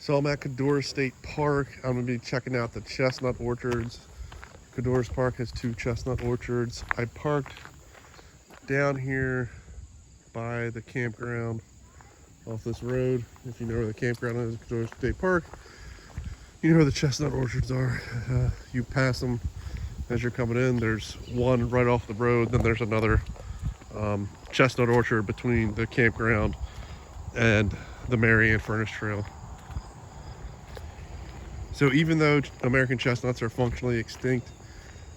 So I'm at Codorus State Park. I'm gonna be checking out the chestnut orchards. Codorus Park has 2 chestnut orchards. I parked down here by the campground off this road. If you know where the campground is, Codorus State Park, you know where the chestnut orchards are. You pass them as you're coming in. There's one right off the road, then there's another chestnut orchard between the campground and the Marianne Furnace Trail. So even though American chestnuts are functionally extinct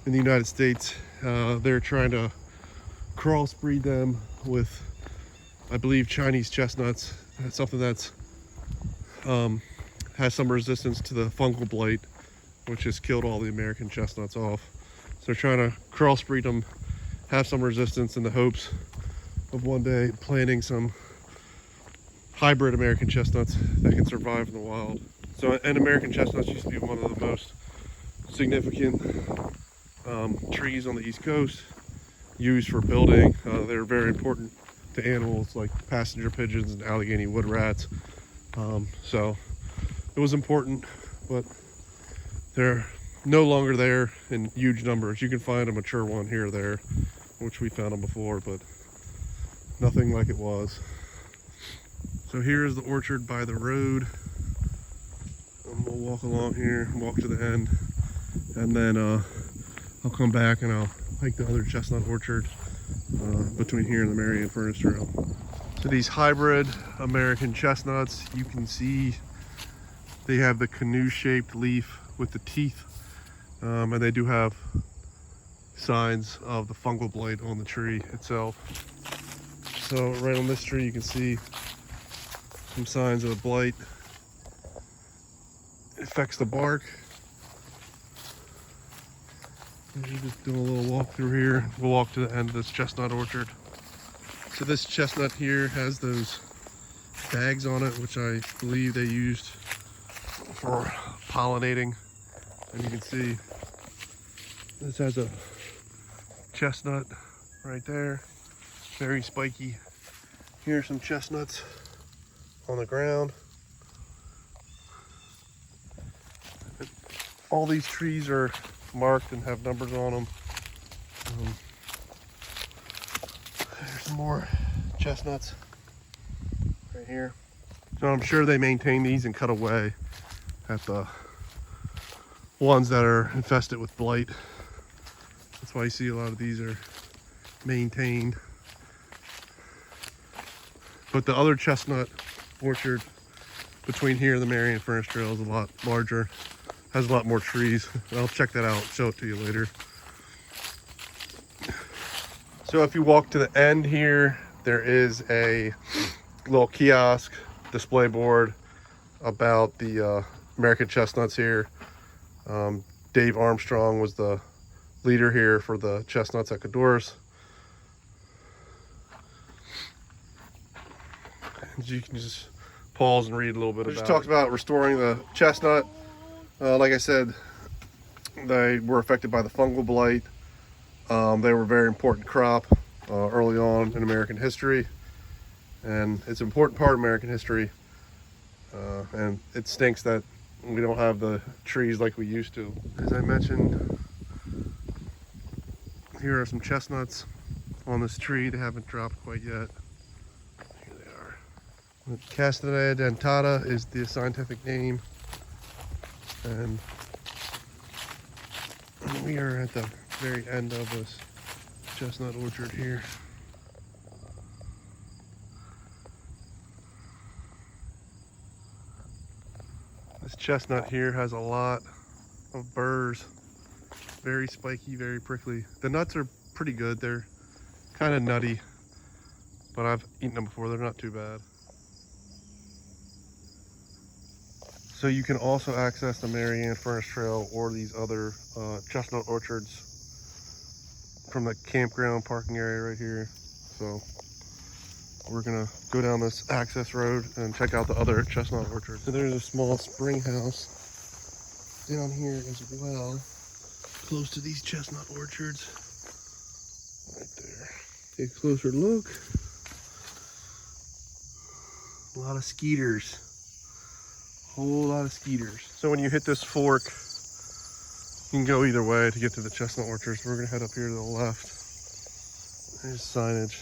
in the United States, they're trying to crossbreed them with, I believe, Chinese chestnuts. That's something that's has some resistance to the fungal blight, which has killed all the American chestnuts off. So they're trying to crossbreed them, have some resistance in the hopes of one day planting some hybrid American chestnuts that can survive in the wild. So, and American chestnuts used to be one of the most significant trees on the East Coast, used for building. They're very important to animals like passenger pigeons and Allegheny wood rats. So it was important, but they're no longer there in huge numbers. You can find a mature one here or there, which we found them before, but nothing like it was. So here's the orchard by the road. We'll walk along here, walk to the end, and then I'll come back and I'll hike the other chestnut orchard between here and the Marianne Furnace Trail. So these hybrid American chestnuts, you can see they have the canoe-shaped leaf with the teeth, and they do have signs of the fungal blight on the tree itself. So right on this tree you can see some signs of the blight. It affects the bark. We're just doing a little walk through here. We'll walk to the end of this chestnut orchard. So this chestnut here has those bags on it, which I believe they used for pollinating. And you can see this has a chestnut right there, very spiky. Here's some chestnuts on the ground. All these trees are marked and have numbers on them. There's some more chestnuts right here. So I'm sure they maintain these and cut away at the ones that are infested with blight. That's why you see a lot of these are maintained. But the other chestnut orchard between here and the Marianne Furnace Trail is a lot larger, has a lot more trees. I'll check that out, show it to you later. So if you walk to the end here, there is a little kiosk display board about the American chestnuts here. Dave Armstrong was the leader here for the chestnuts at Codorus. You can just pause and read a little bit about it. Just talks about restoring the chestnut. Like I said, they were affected by the fungal blight. They were a very important crop early on in American history, and it's an important part of American history. And it stinks that we don't have the trees like we used to. As I mentioned, here are some chestnuts on this tree. They haven't dropped quite yet. Here they are. Chestnut dentata is the scientific name, and we are at the very end of this chestnut orchard here. This chestnut here has a lot of burrs, very spiky, very prickly. The nuts are pretty good. They're kind of nutty, but I've eaten them before. They're not too bad. So you can also access the Marianne Furnace Trail or these other chestnut orchards from the campground parking area right here. So we're gonna go down this access road and check out the other chestnut orchard. So there's a small spring house down here as well, close to these chestnut orchards. Right there. Take a closer look. A lot of skeeters Whole lot of skeeters. So when you hit this fork, you can go either way to get to the chestnut orchards. We're gonna head up here to the left. There's signage.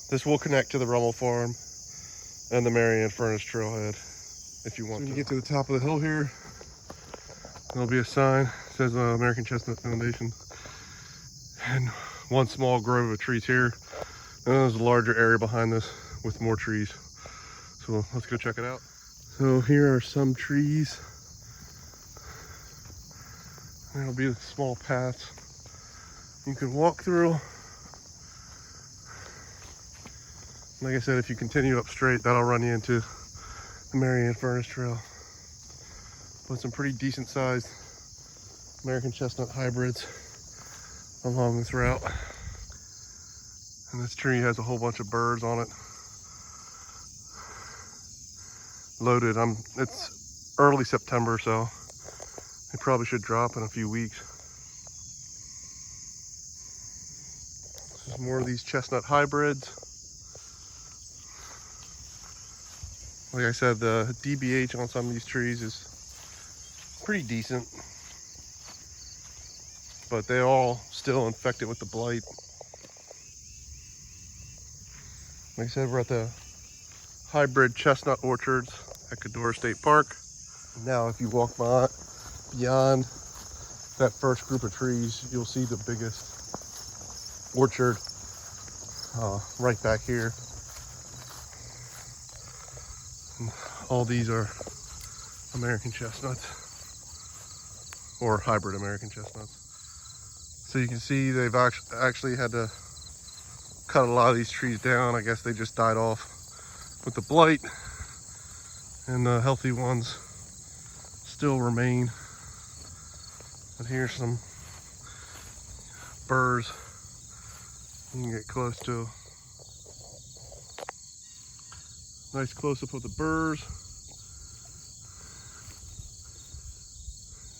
This will connect to the Rummel Farm and the Marianne Furnace Trailhead if you want to. When you get to the top of the hill here, there'll be a sign that says American Chestnut Foundation. And one small grove of trees here. And there's a larger area behind this with more trees. So let's go check it out. So here are some trees. There'll be small paths you can walk through. Like I said, if you continue up straight, that'll run you into the Marianne Furnace Trail. But some pretty decent sized American chestnut hybrids along this route. And this tree has a whole bunch of birds on it. Loaded. It's early September, so it probably should drop in a few weeks. There's more of these chestnut hybrids. Like I said, the DBH on some of these trees is pretty decent, but they're all still infected with the blight. Like I said, we're at the hybrid chestnut orchards at Codorus State Park. Now, if you walk beyond that first group of trees, you'll see the biggest orchard right back here. And all these are American chestnuts, or hybrid American chestnuts. So you can see they've actually had to cut a lot of these trees down. I guess they just died off with the blight, and the healthy ones still remain. And here's some burrs you can get close to. Nice close-up of the burrs.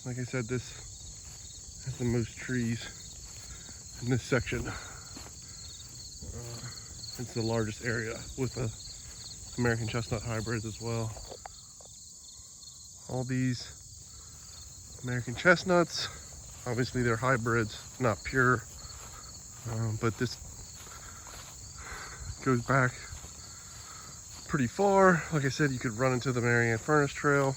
Like I said, this has the most trees in this section. It's the largest area with the American chestnut hybrids as well. All these American chestnuts, obviously they're hybrids, not pure, but this goes back pretty far. Like I said, you could run into the Marianne Furnace Trail.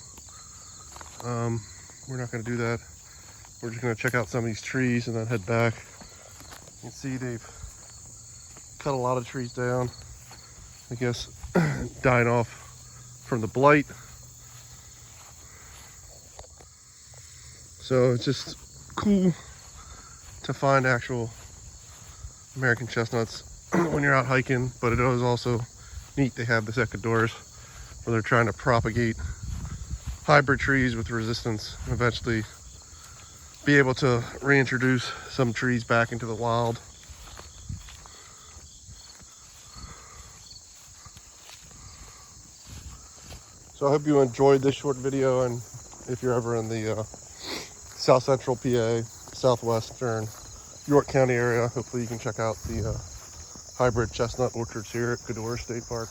We're not going to do that. We're just going to check out some of these trees and then head back. You can see they've cut a lot of trees down, I guess dying off from the blight. So it's just cool to find actual American chestnuts when you're out hiking, but it is also neat they have this at Codorus where they're trying to propagate hybrid trees with resistance and eventually be able to reintroduce some trees back into the wild. So I hope you enjoyed this short video, and if you're ever in the South Central PA, Southwestern York County area, hopefully you can check out the hybrid chestnut orchards here at Codorus State Park.